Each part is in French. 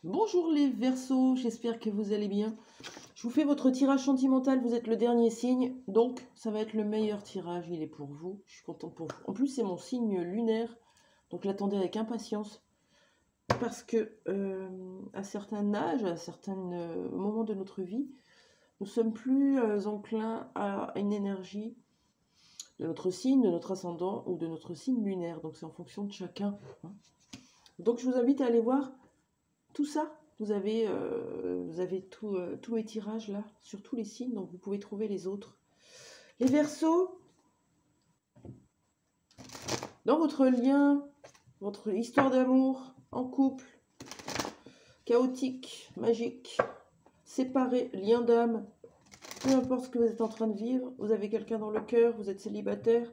Bonjour les Verseaux, j'espère que vous allez bien. Je vous fais votre tirage sentimental, vous êtes le dernier signe, donc ça va être le meilleur tirage, il est pour vous. Je suis contente pour vous. En plus, c'est mon signe lunaire, donc l'attendez avec impatience. Parce que à certains âges, à certains moments de notre vie, nous sommes plus enclins à une énergie de notre signe, de notre ascendant ou de notre signe lunaire. Donc c'est en fonction de chacun. Donc je vous invite à aller voir tout ça. Vous avez tous les tirages là, sur tous les signes, donc vous pouvez trouver les autres. Les Verseaux, dans votre lien, votre histoire d'amour, en couple, chaotique, magique, séparé, lien d'âme, peu importe ce que vous êtes en train de vivre, vous avez quelqu'un dans le cœur, vous êtes célibataire.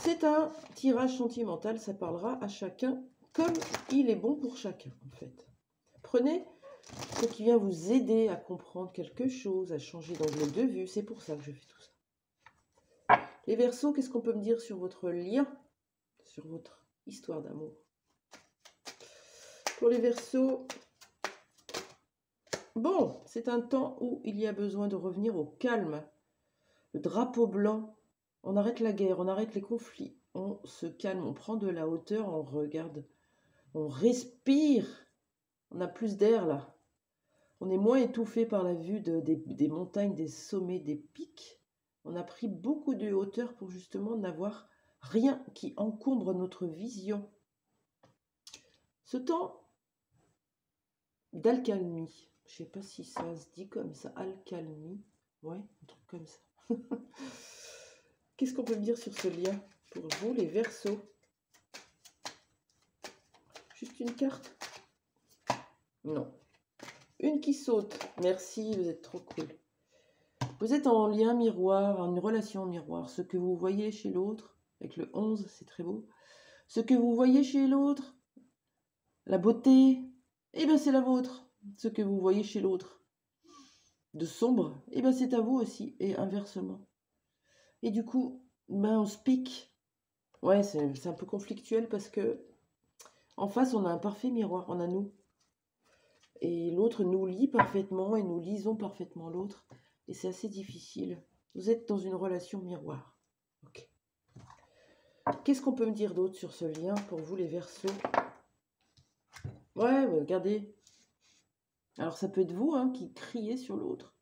C'est un tirage sentimental, ça parlera à chacun comme il est bon pour chacun en fait. Prenez ce qui vient vous aider à comprendre quelque chose, à changer d'angle de vue. C'est pour ça que je fais tout ça. Les Verseaux, qu'est-ce qu'on peut me dire sur votre lien, sur votre histoire d'amour? Pour les Verseaux, bon, c'est un temps où il y a besoin de revenir au calme. Le drapeau blanc, on arrête la guerre, on arrête les conflits, on se calme, on prend de la hauteur, on regarde, on respire, on a plus d'air là. On est moins étouffé par la vue des montagnes, des sommets, des pics. On a pris beaucoup de hauteur pour justement n'avoir rien qui encombre notre vision. Ce temps d'alcalmie, je ne sais pas si ça se dit comme ça, alcalmie, ouais, un truc comme ça. Qu'est-ce qu'on peut me dire sur ce lien pour vous, les Verseaux? Juste une carte? Non. Une qui saute. Merci, vous êtes trop cool. Vous êtes en lien miroir, en une relation miroir. Ce que vous voyez chez l'autre, avec le 11, c'est très beau. Ce que vous voyez chez l'autre, la beauté, eh bien c'est la vôtre. Ce que vous voyez chez l'autre, de sombre, eh bien c'est à vous aussi, et inversement. Et du coup, ben on se pique. Ouais, c'est un peu conflictuel parce que en face, on a un parfait miroir, on a nous. Et l'autre nous lit parfaitement et nous lisons parfaitement l'autre. Et c'est assez difficile. Vous êtes dans une relation miroir. Ok. Qu'est-ce qu'on peut me dire d'autre sur ce lien pour vous, les Verseaux? Ouais, regardez. Alors ça peut être vous qui criez sur l'autre.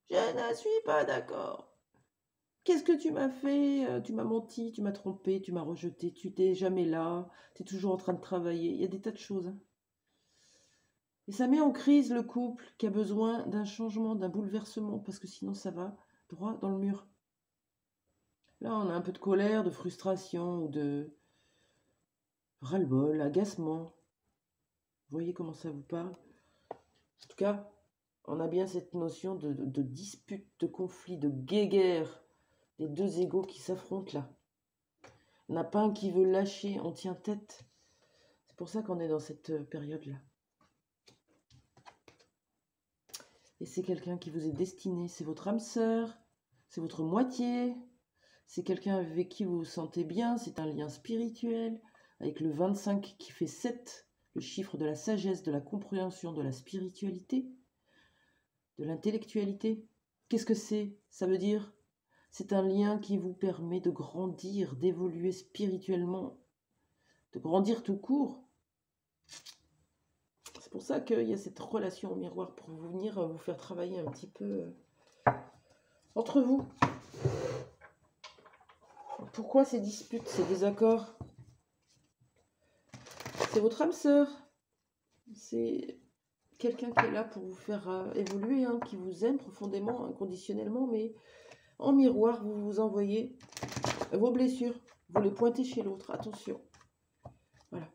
Je ne suis pas d'accord. Qu'est-ce que tu m'as fait? Tu m'as menti, tu m'as trompé, tu m'as rejeté, tu t'es jamais là, tu es toujours en train de travailler. Il y a des tas de choses. Et ça met en crise le couple qui a besoin d'un changement, d'un bouleversement, parce que sinon ça va droit dans le mur. Là, on a un peu de colère, de frustration ou de ras-le-bol, agacement. Vous voyez comment ça vous parle? En tout cas, on a bien cette notion de dispute, de conflit, de guéguerre, les deux égos qui s'affrontent là. On n'a pas un qui veut lâcher, on tient tête. C'est pour ça qu'on est dans cette période-là. Et c'est quelqu'un qui vous est destiné, c'est votre âme sœur, c'est votre moitié, c'est quelqu'un avec qui vous vous sentez bien, c'est un lien spirituel, avec le 25 qui fait 7, le chiffre de la sagesse, de la compréhension, de la spiritualité, de l'intellectualité. Qu'est-ce que c'est? Ça veut dire, c'est un lien qui vous permet de grandir, d'évoluer spirituellement, de grandir tout court. C'est pour ça qu'il y a cette relation au miroir pour vous venir vous faire travailler un petit peu entre vous. Pourquoi ces disputes, ces désaccords? C'est votre âme sœur. C'est quelqu'un qui est là pour vous faire évoluer, qui vous aime profondément, inconditionnellement, mais en miroir, vous vous envoyez vos blessures. Vous les pointez chez l'autre. Attention. Voilà.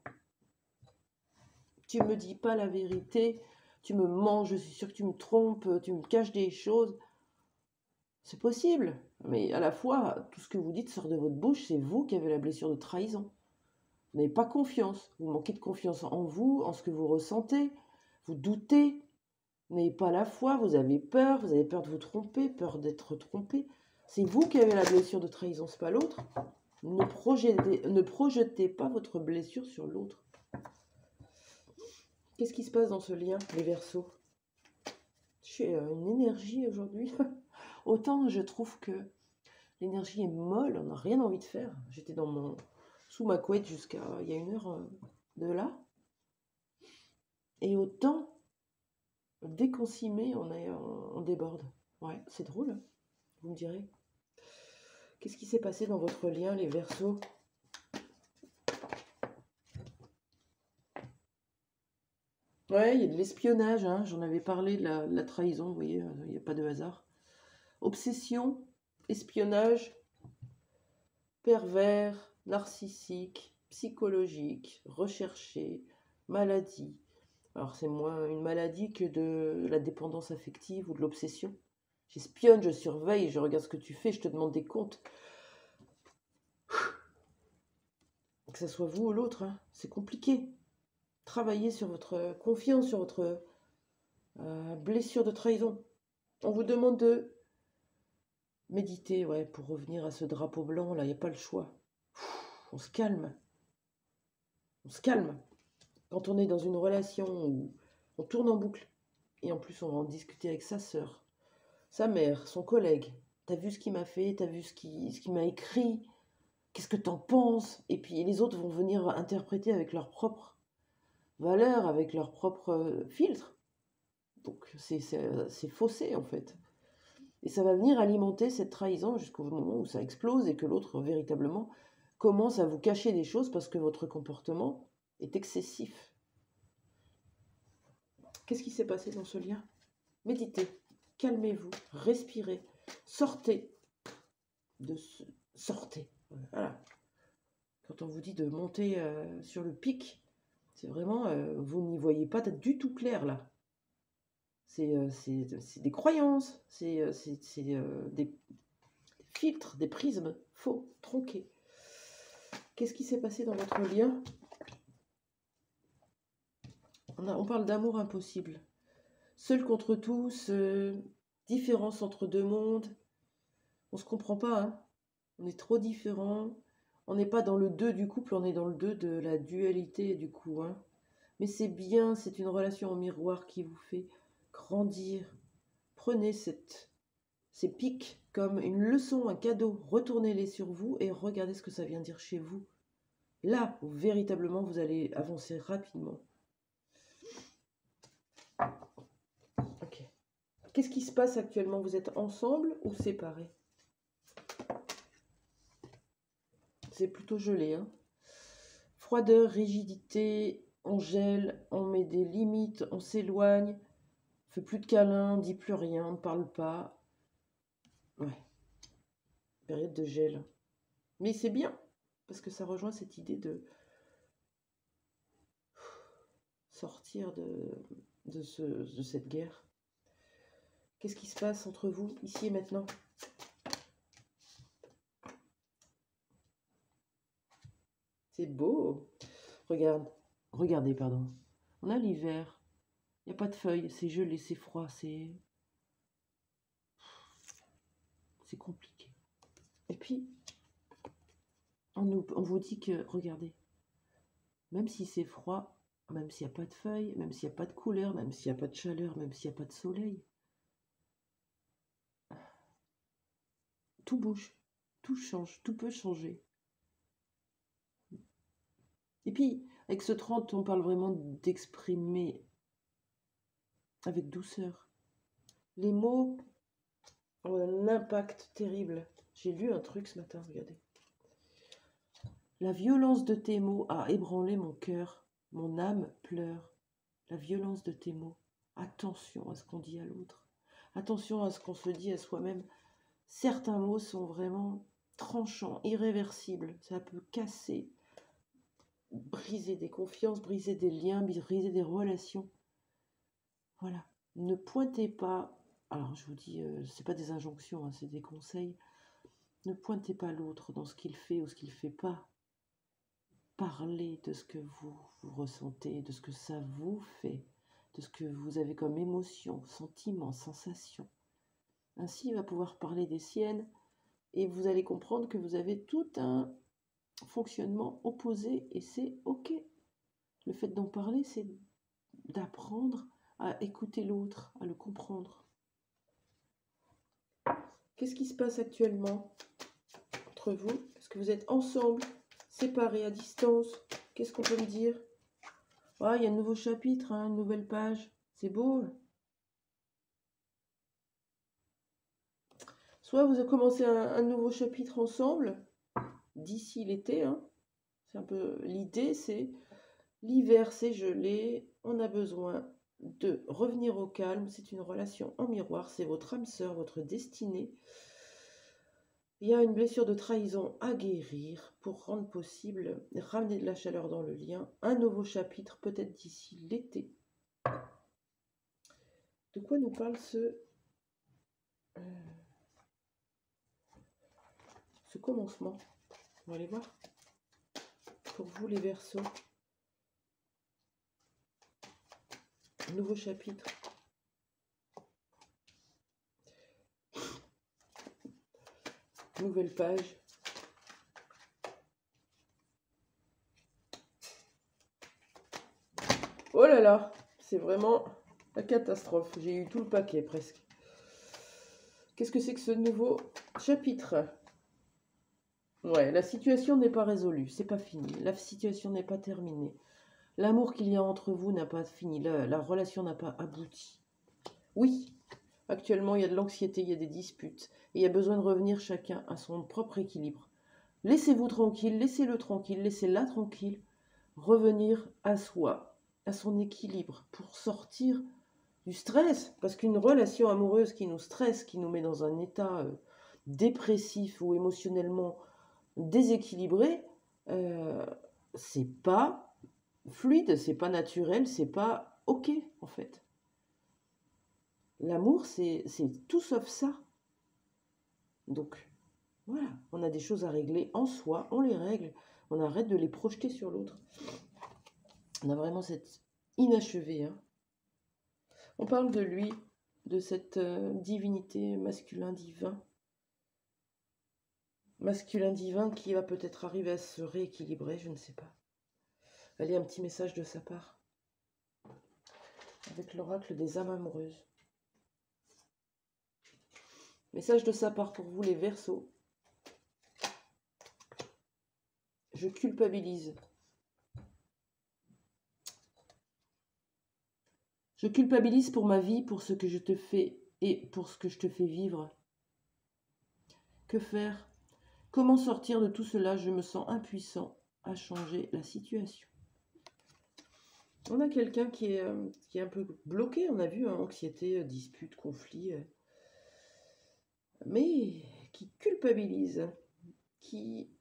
Tu me dis pas la vérité, tu me mens, je suis sûre que tu me trompes, tu me caches des choses. C'est possible, mais à la fois, tout ce que vous dites sort de votre bouche, c'est vous qui avez la blessure de trahison. Vous n'avez pas confiance, vous manquez de confiance en vous, en ce que vous ressentez, vous doutez, vous n'avez pas la foi, vous avez peur de vous tromper, peur d'être trompé. C'est vous qui avez la blessure de trahison, c'est pas l'autre. Ne projetez pas votre blessure sur l'autre. Qu'est-ce qui se passe dans ce lien, les Verseaux? J'ai une énergie aujourd'hui. Autant je trouve que l'énergie est molle, on n'a rien envie de faire. J'étais sous ma couette jusqu'à il y a une heure de là. Et autant, dès qu'on s'y met, on déborde. Ouais, c'est drôle, hein, vous me direz. Qu'est-ce qui s'est passé dans votre lien, les Verseaux? Ouais, il y a de l'espionnage, hein, j'en avais parlé de la trahison, vous voyez, il n'y a pas de hasard. Obsession, espionnage, pervers, narcissique, psychologique, recherché, maladie. Alors c'est moins une maladie que de la dépendance affective ou de l'obsession. J'espionne, je surveille, je regarde ce que tu fais, je te demande des comptes. Que ce soit vous ou l'autre, hein, c'est compliqué. Travaillez sur votre confiance, sur votre blessure de trahison. On vous demande de méditer, ouais, pour revenir à ce drapeau blanc, là, il n'y a pas le choix. On se calme. On se calme. Quand on est dans une relation où on tourne en boucle, et en plus on va en discuter avec sa sœur, sa mère, son collègue. T'as vu ce qu'il m'a fait, t'as vu ce qu'il m'a écrit, qu'est-ce que t'en penses? Et puis les autres vont venir interpréter avec leurs propres valeurs, avec leurs propres filtres. Donc c'est faussé en fait. Et ça va venir alimenter cette trahison jusqu'au moment où ça explose et que l'autre véritablement commence à vous cacher des choses parce que votre comportement est excessif. Qu'est-ce qui s'est passé dans ce lien? Méditez, calmez-vous, respirez, sortez sortez. Voilà. Quand on vous dit de monter sur le pic, c'est vraiment, vous n'y voyez pas du tout clair là. C'est des croyances, c'est des filtres, des prismes faux, tronqués. Qu'est-ce qui s'est passé dans votre lien? On parle d'amour impossible. Seul contre tous, différence entre deux mondes. On se comprend pas, hein. On est trop différents. On n'est pas dans le 2 du couple, on est dans le 2 de la dualité du coup, hein. Mais c'est bien, c'est une relation en miroir qui vous fait grandir. Prenez ces pics comme une leçon, un cadeau. Retournez-les sur vous et regardez ce que ça vient dire chez vous. Là où véritablement vous allez avancer rapidement. Ok. Qu'est-ce qui se passe actuellement? Vous êtes ensemble ou séparés? C'est plutôt gelé, hein. Froideur, rigidité, on gèle, on met des limites, on s'éloigne, on fait plus de câlins, on dit plus rien, on ne parle pas. Ouais, période de gel. Mais c'est bien, parce que ça rejoint cette idée de sortir de cette guerre. Qu'est-ce qui se passe entre vous, ici et maintenant? C'est beau. Regardez, pardon. On a l'hiver. Il n'y a pas de feuilles, c'est gelé, c'est froid, c'est compliqué. Et puis, on vous dit que, regardez, même si c'est froid, même s'il n'y a pas de feuilles, même s'il n'y a pas de couleur, même s'il n'y a pas de chaleur, même s'il n'y a pas de soleil, tout bouge, tout change, tout peut changer. Et puis, avec ce 30, on parle vraiment d'exprimer avec douceur. Les mots ont un impact terrible. J'ai lu un truc ce matin, regardez. La violence de tes mots a ébranlé mon cœur, mon âme pleure. La violence de tes mots. Attention à ce qu'on dit à l'autre. Attention à ce qu'on se dit à soi-même. Certains mots sont vraiment tranchants, irréversibles. Ça peut casser, briser des confiances, briser des liens, briser des relations. Voilà. Ne pointez pas. Alors je vous dis, c'est pas des injonctions, hein, c'est des conseils. Ne pointez pas l'autre dans ce qu'il fait ou ce qu'il ne fait pas. Parlez de ce que vous ressentez, de ce que ça vous fait, de ce que vous avez comme émotion, sentiment, sensation. Ainsi, il va pouvoir parler des siennes et vous allez comprendre que vous avez tout un fonctionnement opposé et c'est ok. Le fait d'en parler, c'est d'apprendre à écouter l'autre, à le comprendre. Qu'est-ce qui se passe actuellement entre vous? Est-ce que vous êtes ensemble, séparés, à distance? Qu'est-ce qu'on peut me dire? Ah, il y a un nouveau chapitre, hein, une nouvelle page. C'est beau. Soit vous avez commencé un nouveau chapitre ensemble, d'ici l'été. Hein. C'est un peu l'idée, c'est l'hiver, c'est gelé. On a besoin de revenir au calme. C'est une relation en miroir. C'est votre âme sœur, votre destinée. Il y a une blessure de trahison à guérir pour rendre possible, ramener de la chaleur dans le lien. Un nouveau chapitre, peut-être d'ici l'été. De quoi nous parle ce commencement? On va aller voir. Pour vous les Verseaux. Nouveau chapitre. Nouvelle page. Oh là là, c'est vraiment la catastrophe. J'ai eu tout le paquet presque. Qu'est-ce que c'est que ce nouveau chapitre? Ouais, la situation n'est pas résolue, c'est pas fini. La situation n'est pas terminée. L'amour qu'il y a entre vous n'a pas fini. La relation n'a pas abouti. Oui, actuellement, il y a de l'anxiété, il y a des disputes. Et il y a besoin de revenir chacun à son propre équilibre. Laissez-vous tranquille, laissez-le tranquille, laissez-la tranquille. Revenir à soi, à son équilibre pour sortir du stress. Parce qu'une relation amoureuse qui nous stresse, qui nous met dans un état dépressif ou émotionnellement déséquilibré, c'est pas fluide, c'est pas naturel, c'est pas ok en fait. L'amour, c'est tout sauf ça. Donc, voilà, on a des choses à régler en soi, on les règle, on arrête de les projeter sur l'autre. On a vraiment cette inachevé. Hein. On parle de lui, de cette divinité masculin divin. Masculin divin qui va peut-être arriver à se rééquilibrer, je ne sais pas. Allez, un petit message de sa part. Avec l'oracle des âmes amoureuses. Message de sa part pour vous les Verseaux. Je culpabilise. Je culpabilise pour ma vie, pour ce que je te fais et pour ce que je te fais vivre. Que faire? Comment sortir de tout cela? Je me sens impuissant à changer la situation. On a quelqu'un qui est un peu bloqué, on a vu, hein, anxiété, dispute, conflit, mais qui culpabilise, qui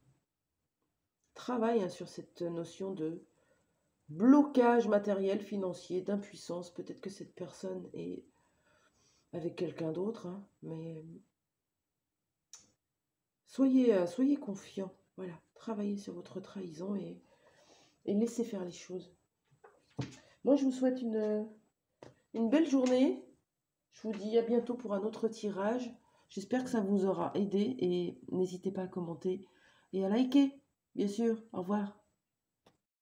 travaille hein, sur cette notion de blocage matériel, financier, d'impuissance. Peut-être que cette personne est avec quelqu'un d'autre, hein, mais soyez confiants. Voilà, travaillez sur votre trahison et laissez faire les choses. Moi, je vous souhaite une belle journée. Je vous dis à bientôt pour un autre tirage. J'espère que ça vous aura aidé et n'hésitez pas à commenter et à liker, bien sûr. Au revoir.